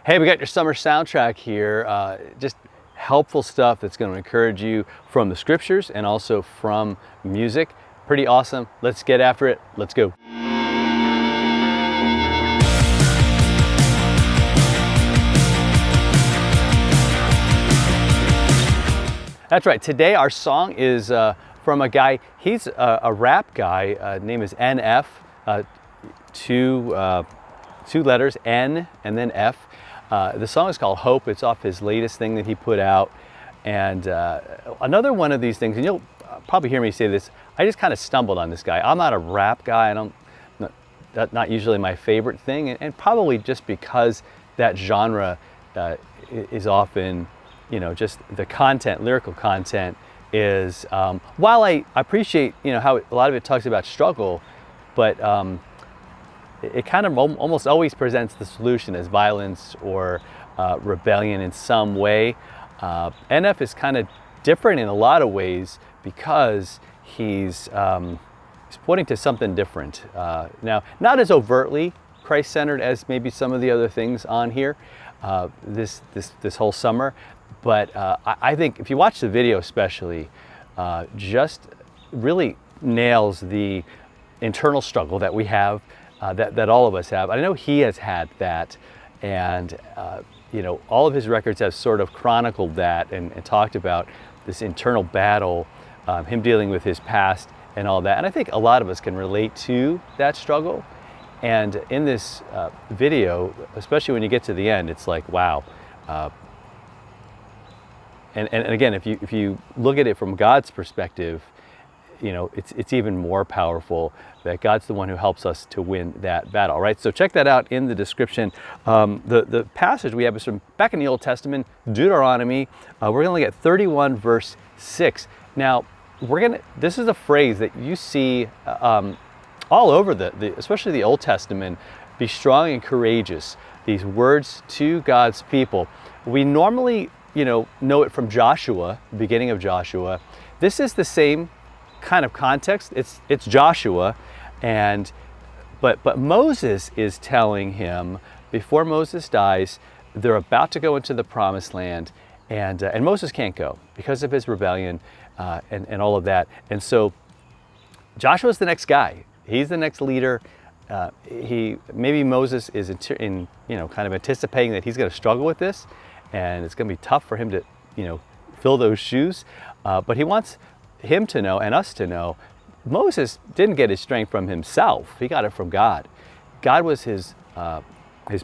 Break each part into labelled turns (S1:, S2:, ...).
S1: Hey, we got your summer soundtrack here. Just helpful stuff that's going to encourage you from the scriptures and also from music. Pretty awesome. Let's get after it. Let's go. That's right. Today our song is from a guy. He's a rap guy. Name is NF. Two letters, N and then F. The song is called Hope. It's off his latest thing that he put out. And another one of these things, and you'll probably hear me say this, I just kind of stumbled on this guy. I'm not a rap guy. That's not usually my favorite thing. And probably just because that genre is often, just the content, lyrical content is, while I appreciate, how a lot of it talks about struggle, but it kind of almost always presents the solution as violence or rebellion in some way. NF is kind of different in a lot of ways because he's pointing to something different. Now, not as overtly Christ-centered as maybe some of the other things on here this whole summer, but I think if you watch the video especially, just really nails the internal struggle that we have. That all of us have. I know he has had that, and all of his records have sort of chronicled that and talked about this internal battle, him dealing with his past and all that. And I think a lot of us can relate to that struggle. And in this video, especially when you get to the end, it's like, wow. And again, if you look at it from God's perspective, it's even more powerful that God's the one who helps us to win that battle, right? So check that out in the description. The passage we have is from back in the Old Testament, Deuteronomy. We're going to look at 31 verse 6. Now, this is a phrase that you see all over especially the Old Testament. Be strong and courageous. These words to God's people. We normally, know it from Joshua, the beginning of Joshua. This is the same kind of context. It's Joshua, but Moses is telling him before Moses dies, they're about to go into the promised land, and Moses can't go because of his rebellion and all of that. And so Joshua's the next guy. He's the next leader. Maybe Moses is kind of anticipating that he's going to struggle with this, and it's going to be tough for him to fill those shoes. But he wants him to know and us to know Moses didn't get his strength from himself. He got it from God. God was his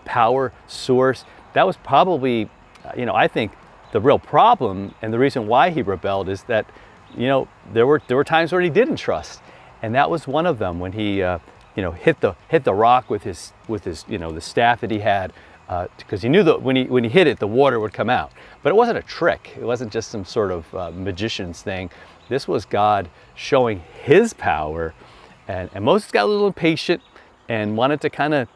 S1: power source. That was probably, I think the real problem and the reason why he rebelled is that, there were times where he didn't trust. And that was one of them when he, hit the rock with his the staff that he had, because he knew that when he hit it, the water would come out. But it wasn't a trick. It wasn't just some sort of magician's thing. This was God showing his power, and Moses got a little impatient and wanted to kind of,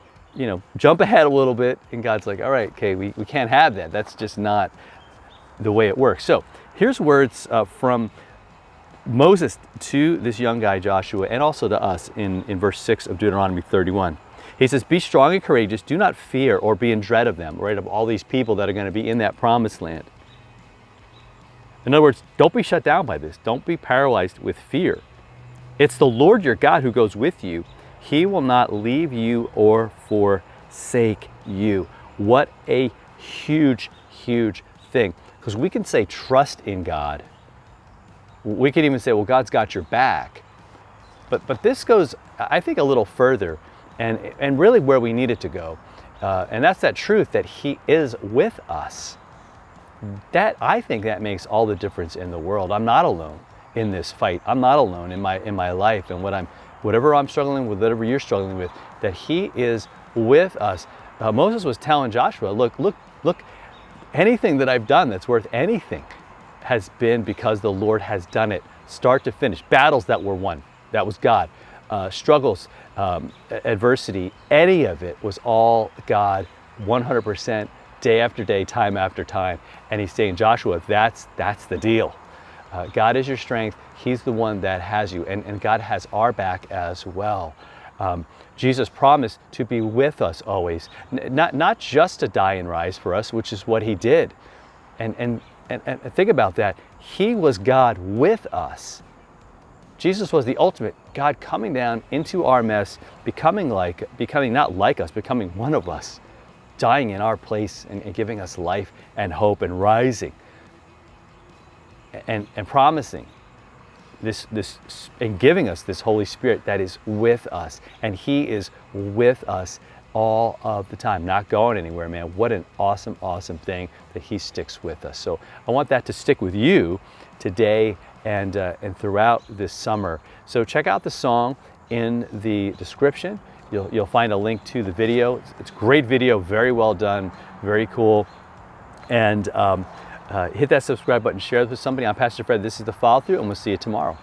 S1: jump ahead a little bit. And God's like, all right, okay, we can't have that. That's just not the way it works. So here's words from Moses to this young guy, Joshua, and also to us in verse 6 of Deuteronomy 31. He says, be strong and courageous. Do not fear or be in dread of them, right? Of all these people that are going to be in that promised land. In other words, don't be shut down by this. Don't be paralyzed with fear. It's the Lord your God who goes with you. He will not leave you or forsake you. What a huge, huge thing. Because we can say trust in God. We could even say, well, God's got your back. But this goes, I think, a little further and really where we need it to go. And that's that truth that He is with us. I think that makes all the difference in the world. I'm not alone in this fight. I'm not alone in my life and whatever I'm struggling with, whatever you're struggling with, that He is with us. Moses was telling Joshua, look, anything that I've done that's worth anything has been because the Lord has done it, start to finish. Battles that were won, that was God. Struggles, adversity, any of it was all God, 100%. Day after day, time after time. And He's saying, Joshua, that's the deal. God is your strength. He's the one that has you. And God has our back as well. Jesus promised to be with us always, not just to die and rise for us, which is what he did. And think about that. He was God with us. Jesus was the ultimate God coming down into our mess, becoming not like us, becoming one of us, dying in our place and giving us life and hope and rising and promising this and giving us this Holy Spirit that is with us. And he is with us all of the time, not going anywhere, man. What an awesome, awesome thing that he sticks with us. So I want that to stick with you today and throughout this summer. So check out the song in the description. You'll find a link to the video. It's a great video, very well done, very cool. And hit that subscribe button, share it with somebody. I'm Pastor Fred. This is The Follow Through, and we'll see you tomorrow.